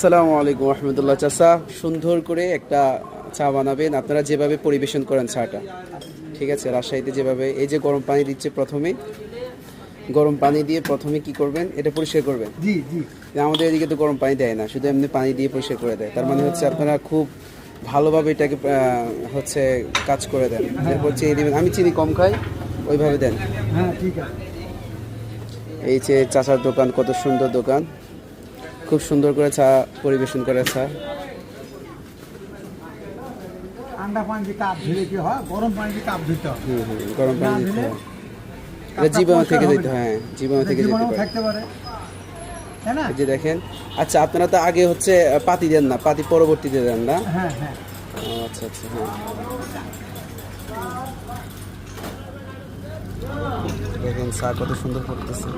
আসসালামু আলাইকুম রহমতুল্লাহ। চাচা, সুন্দর করে একটা চা বানাবেন আপনারা যেভাবে পরিবেশন করেন চাটা, ঠিক আছে? রাজশাহীতে যেভাবে এই যে গরম পানি দিচ্ছে, প্রথমে গরম পানি দিয়ে প্রথমে কি করবেন, এটা পরিষ্কার করবেন। জি জি। আমাদের এদিকে তো গরম পানি দেয় না, শুধু এমনি পানি দিয়ে পরিষ্কার করে দেয়। তার মানে হচ্ছে আপনারা খুব ভালোভাবে এটাকে হচ্ছে কাজ করে দেন। এরপর চিনি দেবেন, আমি চিনি কম খাই, ওইভাবে দেন। হ্যাঁ ঠিক আছে। এই যে চাচার দোকান, কত সুন্দর দোকান, খুব সুন্দর করে চা পরিবেশন করে। চা ঠান্ডা পানি দিয়ে কাপ ধুলে কি হয়, গরম পানি দিয়ে কাপ ধুতে হয়। গরম না পানি দিতে দিলে হয়। এটা জীবাণু থেকে যেতে, হ্যাঁ জীবাণু থেকে যেতে জীবাণু পারে। থাকতে পারে, তাই না? এই যে দেখেন, আচ্ছা আপনারা তো আগে হচ্ছে পাতি দেন না, পাতি পরবর্তীতে দেন না? হ্যাঁ হ্যাঁ। ও আচ্ছা আচ্ছা, হ্যাঁ। দেখেন চা কত সুন্দর করতেছে।